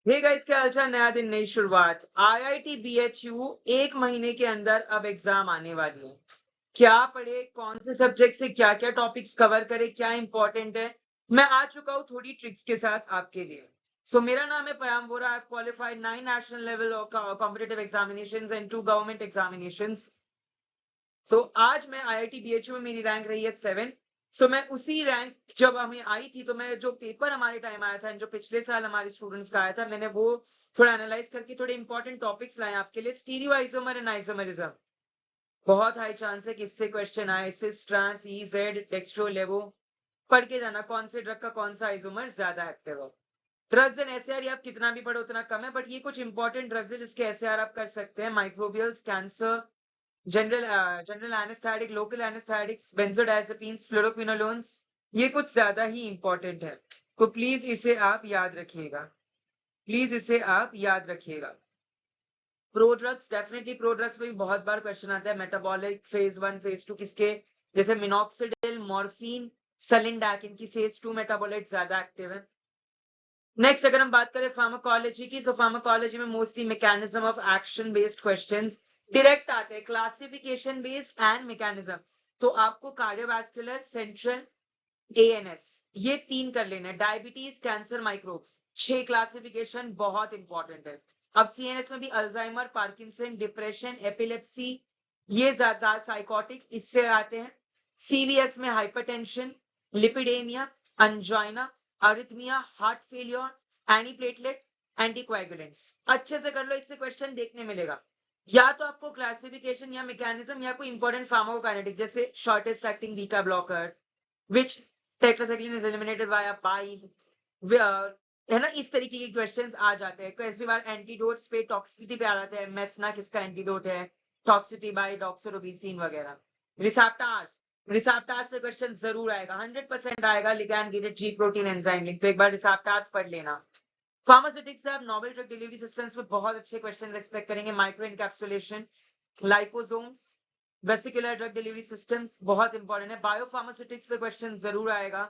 Hey guys, क्या हालचाल। नया दिन नई शुरुआत। आईआईटी बीएचयू 1 महीने के अंदर अब एग्जाम आने वाली है। क्या पढ़े, कौन से सब्जेक्ट से क्या क्या टॉपिक्स कवर करे, क्या इंपॉर्टेंट है, मैं आ चुका हूँ थोड़ी ट्रिक्स के साथ आपके लिए। मेरा नाम है Payam Vora. I have qualified 9 national level competitive examinations and 2 government examinations. आज मैं आईआईटी बीएचयू में मेरी रैंक रही है 7। मैं उसी रैंक जब हमें आई थी, तो मैं जो पेपर हमारे टाइम आया था जो पिछले साल हमारे स्टूडेंट्स का आया था, मैंने वो थोड़ा एनालाइज करके थोड़े इंपॉर्टेंट टॉपिक्स लाए आपके लिए। स्टीरियो आइसोमर एंड आइसोमरिज्म, बहुत हाई चांस है कि इससे क्वेश्चन आए। सिस, ट्रांस, ई, जेड, डेक्स्ट्रो, लेवो। पढ़ के जाना कौन से ड्रग का कौन सा आइसोमर ज्यादा एक्टिव है। ड्रग्स एंड एसएआर आप कितना भी पढ़ो उतना कम है, बट ये कुछ इंपॉर्टेंट ड्रग्स है जिसके एसएआर आप कर सकते हैं। Microbials, cancer, general anaesthetic, local anaesthetics, benzodiazepines, fluoroquinolones, ये कुछ ज्यादा ही इंपॉर्टेंट है। तो प्लीज इसे आप याद रखिएगा, प्लीज इसे आप याद रखिएगा। Pro drugs, definitely pro drugs में भी बहुत बार क्वेश्चन आता है। मेटाबॉलिक फेज 1 फेज 2 किसके, जैसे मिनॉक्सिडिल, मॉर्फिन, सलिंडैक, इनकी फेज 2 मेटाबॉलाइट ज्यादा एक्टिव है। नेक्स्ट अगर हम बात करें फार्माकोलॉजी की, फार्माकोलॉजी में mostly mechanism of action based questions direct आते हैं, क्लासिफिकेशन बेस्ड एंड मैकेनिज्म। तो आपको कार्डियोवैस्कुलर, सेंट्रल, एएनएस, ये 3 कर लेना है। डायबिटीज, कैंसर, माइक्रोब्स, 6 क्लासिफिकेशन बहुत इंपॉर्टेंट है। अब सीएनएस में भी अल्जाइमर, पार्किंसन, डिप्रेशन, एपिलेप्सी, ये ज्यादा साइकोटिक इससे आते हैं। सीवीएस में hypertension, lipidemia, angina, arrhythmia, heart failure, antiplatelet, anticoagulants. अच्छे से कर लो, इससे क्वेश्चन देखने मिलेगा। या तो आपको क्लासिफिकेशन या मैकेनिज्म या कोई इंपॉर्टेंट फार्माकोकाइनेटिक, जैसे shortest acting beta blocker, which tetracycline is eliminated via bile, है ना, इस तरीके के क्वेश्चंस आ जाते हैं। कई बार एंटीडोट्स पे, टॉक्सिसिटी पे आ जाते हैं। मेसना किसका एंटीडोट है, टॉक्सिसिटी बाय डॉक्सोरोबीसिन वगैरह। रिसेप्टार्स, रिसेप्टार्स पे क्वेश्चन जरूर आएगा, 100% आएगा। लिगैंड गेटेड जी प्रोटीन एंजाइम लिंक, तो एक बार रिसेप्टार्स पढ़ लेना। फार्मास्यूटिक्स से आप नोवेल ड्रग डिलीवरी सिस्टम्स में बहुत अच्छे क्वेश्चन एक्सपेक्ट करेंगे। Micro encapsulation, liposomes, vesicular drug delivery systems बहुत इंपॉर्टेंट है। बायोफार्मास्यूटिक्स पे क्वेश्चन जरूर आएगा।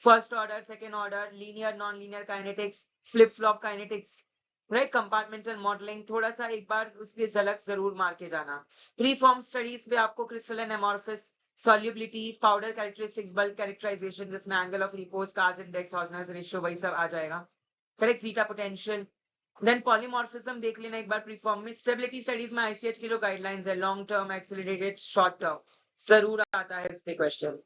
First order, second order, linear, non linear kinetics, flip flop kinetics, right, compartmental modelling, थोड़ा सा एक बार उस पर झलक जरूर मार के जाना। प्रीफॉर्म स्टडीज पे आपको crystalline amorphous, solubility, powder characteristics, bulk characterization, जिसमें angle of repose, Carr's index, Hausner's ratio, वही सब आ जाएगा। Correct, zeta potential. Then polymorphism देख लेना एक बार प्रीफॉर्म में। स्टेबिलिटी स्टडीज में आईसीएच की जो गाइडलाइंस है, long term, accelerated, short term, जरूर आता है उस पे क्वेश्चन।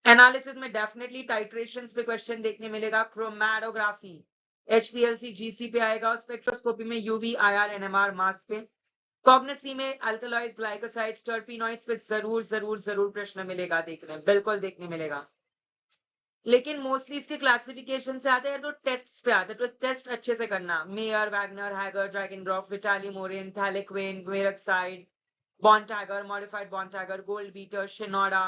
एनालिसिस में डेफिनेटली टाइट्रेशंस पे क्वेश्चन देखने मिलेगा। क्रोमैटोग्राफी, एचपीएलसी, जीसी पे आएगा। स्पेक्ट्रोस्कोपी में यूवी, आईआर, एनएमआर, मास पे। कॉग्निसी में अल्कलॉइड्स, ग्लाइकोसाइड्स, टर्पिनॉइड्स पे जरूर जरूर जरूर प्रश्न मिलेगा, देखने बिल्कुल देखने मिलेगा। लेकिन मोस्टली इसके क्लासिफिकेशन से आते हैं तो टेस्ट पे आते हैं, तो टेस्ट अच्छे से करना। Mayer, Wagner, Hager, Dragendorff, Vitali, Morin, thalleioquin, murexide, Borntrager, modified Borntrager, gold beater, Shinoda,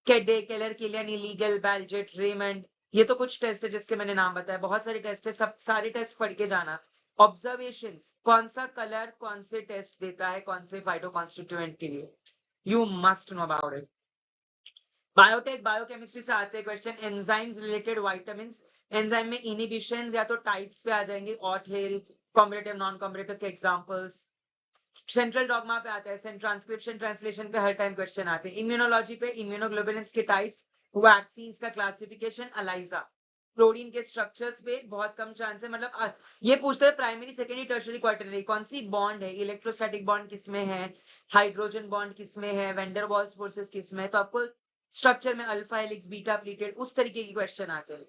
Kedde, Keller, Killiani, Legal, Baljet, Raymond. ये तो कुछ टेस्ट है जिसके मैंने नाम बताया, बहुत सारे टेस्ट है, सब सारे टेस्ट पढ़ के जाना। ऑब्जर्वेशंस, कौन सा कलर कौन से टेस्ट देता है, कौन से फाइटो कॉन्स्टिट्यूएंट के लिए, you must know about it. Biotech, biochemistry से आते हैं question. Enzymes related vitamin, enzyme में इनिबिशन या तो टाइप्स पे आ जाएंगे, ऑटहेल, कॉम्बिनेटिव, नॉन कॉम्बिनेटिव के एग्जांपल्स। सेंट्रल डॉगमा पे आता है, ट्रांसक्रिप्शन, ट्रांसलेशन पे हर टाइम क्वेश्चन आते हैं। इम्यूनोलॉजी पे इम्यूनोग्लोबुलिन्स के टाइप्स, वैक्सीन्स का क्लासिफिकेशन, अलाइजा, प्रोटीन के स्ट्रक्चर्स पे बहुत कम चांस है। मतलब ये पूछते हैं प्राइमरी, सेकेंडरी, टर्शियरी, क्वार्टरनरी, कौन सी बॉन्ड है, इलेक्ट्रोस्टैटिक बॉन्ड किसमें है, हाइड्रोजन बॉन्ड किसमें है, वेंडर वॉल्स फोर्सेस किसमें है। तो आपको स्ट्रक्चर में अल्फा हेलिक्स, बीटा प्लीटेड, उस तरीके की क्वेश्चन आते हैं।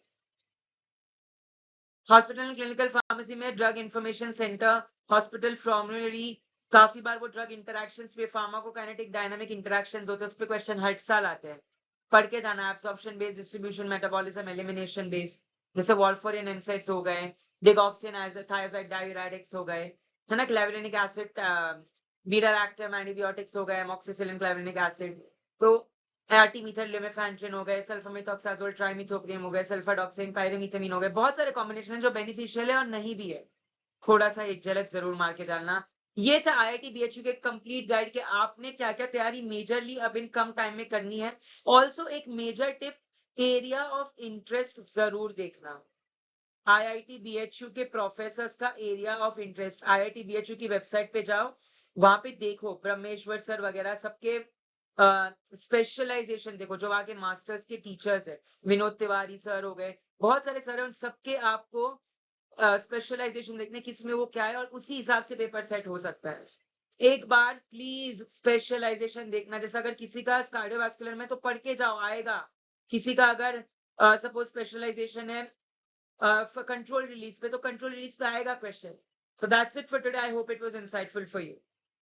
हॉस्पिटल एंड क्लिनिकल फार्मेसी में drug information centre, hospital formulary, काफी बार वो ड्रग इंटरैक्शंस पे, फार्माकोकाइनेटिक डायनामिक इंटरैक्शंस होते हैं, उस पे क्वेश्चन हर साल आते हैं, पढ़ के जाना। Absorption based, distribution, metabolism, elimination based, जैसे वॉल्फरिन एनसाइड्स हो गए, डिगॉक्सिन, थायराइड, डाययूरेटिक्स हो गए, है ना, क्लेवरेनिक एसिड, बीटा-लैक्टम, एंटीबायोटिक्स हो गए, एमोक्सिसिलिन, क्लेवरेनिक एसिड, तो आर्टिमीथाइल हो गए, सल्फामेथॉक्साजोल, ट्राइमिथोप्रियम हो गए, सल्फाडॉक्सिन, पायरिमीथामीन हो गए, बहुत सारे कॉम्बिनेशन है जो बेनिफिशियल है और नहीं भी है। थोड़ा सा एक झलक जरूर मार के डालना। ये था आईआईटी बीएचयू के कंप्लीट गाइड के आपने क्या क्या तैयारी मेजरली अब इन कम टाइम में करनी है। ऑल्सो एक major tip, area of interest जरूर देखना। आईआईटी बीएचयू के प्रोफेसर्स का area of interest. IIT BHU की वेबसाइट पे जाओ, वहां पे देखो ब्रह्मेश्वर सर वगैरह सबके स्पेशलाइजेशन देखो, जो वहां के मास्टर्स के टीचर्स है, विनोद तिवारी सर हो गए, बहुत सारे सर हैं, उन सबके आपको स्पेशलाइजेशन देखने किसमें वो क्या है, और उसी हिसाब से पेपर सेट हो सकता है। एक बार प्लीज स्पेशलाइजेशन देखना, जैसे अगर किसी का कार्डियोवास्कुलर में तो पढ़ के जाओ, आएगा। किसी का अगर सपोज स्पेशलाइजेशन है कंट्रोल रिलीज पे, तो कंट्रोल रिलीज पे आएगा question. So that's it for today. I hope it was insightful for you.